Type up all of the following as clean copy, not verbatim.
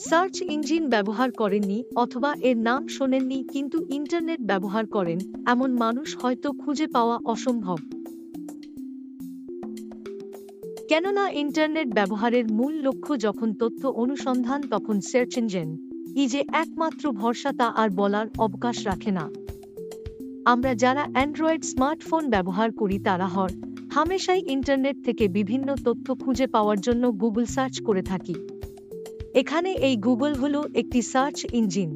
Search engine ব্যবহার করেননি অথবা এর নাম শোনেননি কিন্তু ইন্টারনেট ব্যবহার করেন এমন মানুষ হয়তো খুঁজে পাওয়া অসম্ভব। কেননা ইন্টারনেট ব্যবহারের মূল লক্ষ্য যখন তথ্য অনুসন্ধান, তখন সার্চ ইঞ্জিন যে একমাত্র ভরসা তা আর বলার অবকাশ রাখে না। আমরা যারা অ্যান্ড্রয়েড স্মার্টফোন ব্যবহার করি তারা হামেশাই ইন্টারনেট থেকে বিভিন্ন তথ্য খুঁজে পাওয়ার জন্য গুগল সার্চ করে থাকি। এখানে এই গুগল হলো একটি সার্চ ইঞ্জিন।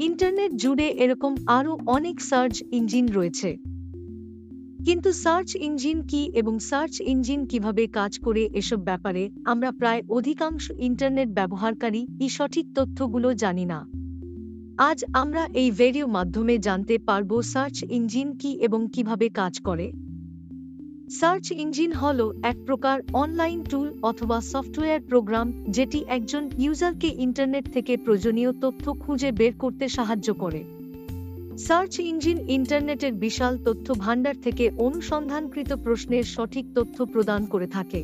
ইন্টারনেট জুড়ে এরকম আরও অনেক সার্চ ইঞ্জিন রয়েছে, কিন্তু সার্চ ইঞ্জিন কি এবং সার্চ ইঞ্জিন কিভাবে কাজ করে এসব ব্যাপারে আমরা প্রায় অধিকাংশ ইন্টারনেট ব্যবহারকারী সঠিক তথ্যগুলো জানি না। আজ আমরা এই ভিডিও মাধ্যমে জানতে পারব সার্চ ইঞ্জিন কি এবং কিভাবে কাজ করে। সার্চ ইঞ্জিন হলো এক প্রকার অনলাইন টুল অথবা সফটওয়্যার প্রোগ্রাম যেটি একজন ইউজারকে ইন্টারনেট থেকে প্রয়োজনীয় তথ্য খুঁজে বের করতে সাহায্য করে। সার্চ ইঞ্জিন ইন্টারনেটের বিশাল তথ্য ভাণ্ডার থেকে অনুসন্ধানকৃত প্রশ্নের সঠিক তথ্য প্রদান করে থাকে।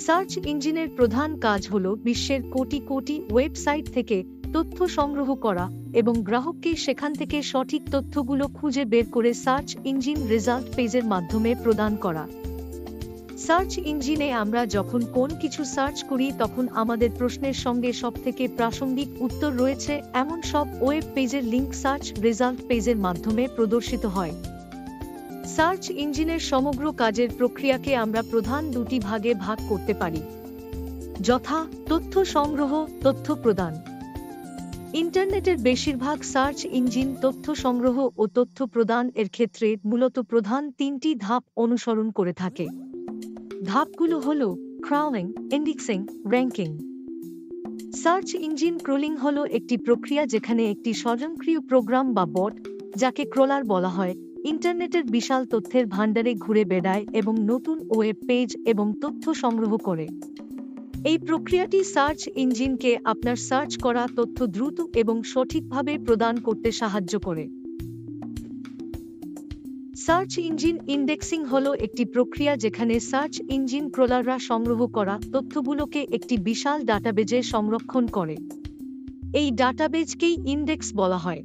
সার্চ ইঞ্জিনের প্রধান কাজ হল বিশ্বের কোটি কোটি ওয়েবসাইট থেকে তথ্য সংগ্রহ করা এবং গ্রাহককে সেখান থেকে সঠিক তথ্যগুলো খুঁজে বের করে সার্চ ইঞ্জিন রেজাল্ট পেজের মাধ্যমে প্রদান করা। সার্চ ইঞ্জিনে আমরা যখন কোন কিছু সার্চ করি তখন আমাদের প্রশ্নের সঙ্গে সবথেকে প্রাসঙ্গিক উত্তর রয়েছে এমন সব ওয়েব পেজের লিঙ্ক সার্চ রেজাল্ট পেজের মাধ্যমে প্রদর্শিত হয়। সার্চ ইঞ্জিনের সমগ্র কাজের প্রক্রিয়াকে আমরা প্রধান দুটি ভাগে ভাগ করতে পারি, যথা তথ্য সংগ্রহ, তথ্য প্রদান। ইন্টারনেটের বেশিরভাগ সার্চ ইঞ্জিন তথ্য সংগ্রহ ও তথ্য প্রদান এর ক্ষেত্রে মূলত প্রধান তিনটি ধাপ অনুসরণ করে থাকে। ধাপগুলো হল crawling, indexing, ranking. Search engine crawling হল একটি প্রক্রিয়া যেখানে একটি স্বয়ংক্রিয় প্রোগ্রাম বা বট, যাকে ক্রলার বলা হয়, ইন্টারনেটের বিশাল তথ্যের ভাণ্ডারে ঘুরে বেড়ায় এবং নতুন ওয়েব পেজ এবং তথ্য সংগ্রহ করে। এই প্রক্রিয়াটি সার্চ ইঞ্জিনকে আপনার সার্চ করা তথ্য দ্রুত এবং সঠিকভাবে প্রদান করতে সাহায্য করে। সার্চ ইঞ্জিন ইন্ডেক্সিং হলো একটি প্রক্রিয়া যেখানে সার্চ ইঞ্জিন ক্রলাররা সংগ্রহ করা তথ্যগুলোকে একটি বিশাল ডাটাবেজে সংরক্ষণ করে। এই ডাটাবেজকেই ইন্ডেক্স বলা হয়।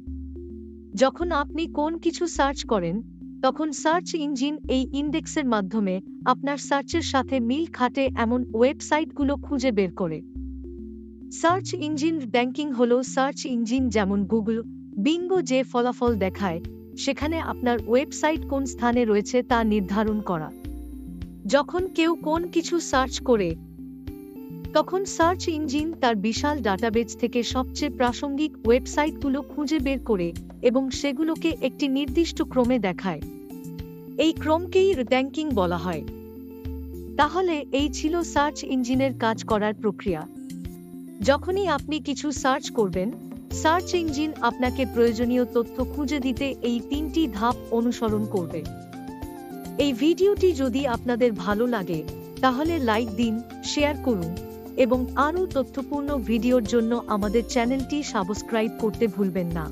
যখন আপনি কোন কিছু সার্চ করেন তখন সার্চ ইঞ্জিন এই ইন্ডেক্সের মাধ্যমে আপনার সার্চের সাথে মিল খাটে এমন ওয়েবসাইটগুলো খুঁজে বের করে। সার্চ ইঞ্জিন র্যাঙ্কিং হলো সার্চ ইঞ্জিন যেমন গুগল, বিঙ্গো যে ফলাফল দেখায় সেখানে আপনার ওয়েবসাইট কোন স্থানে রয়েছে তা নির্ধারণ করা। যখন কেউ কোন কিছু সার্চ করে তখন সার্চ ইঞ্জিন তার বিশাল ডাটাবেজ থেকে সবচেয়ে প্রাসঙ্গিক ওয়েবসাইটগুলো খুঁজে বের করে এবং সেগুলোকে একটি নির্দিষ্ট ক্রমে দেখায়। এই ক্রমকেই র্যাঙ্কিং বলা হয়। তাহলে এই ছিল সার্চ ইঞ্জিনের কাজ করার প্রক্রিয়া। যখনই আপনি কিছু সার্চ করবেন, সার্চ ইঞ্জিন আপনাকে প্রয়োজনীয় তথ্য খুঁজে দিতে এই তিনটি ধাপ অনুসরণ করবে। এই ভিডিওটি যদি আপনাদের ভালো লাগে তাহলে লাইক দিন, শেয়ার করুন এবং আরও তথ্যপূর্ণ ভিডিওর জন্য আমাদের চ্যানেলটি সাবস্ক্রাইব করতে ভুলবেন না।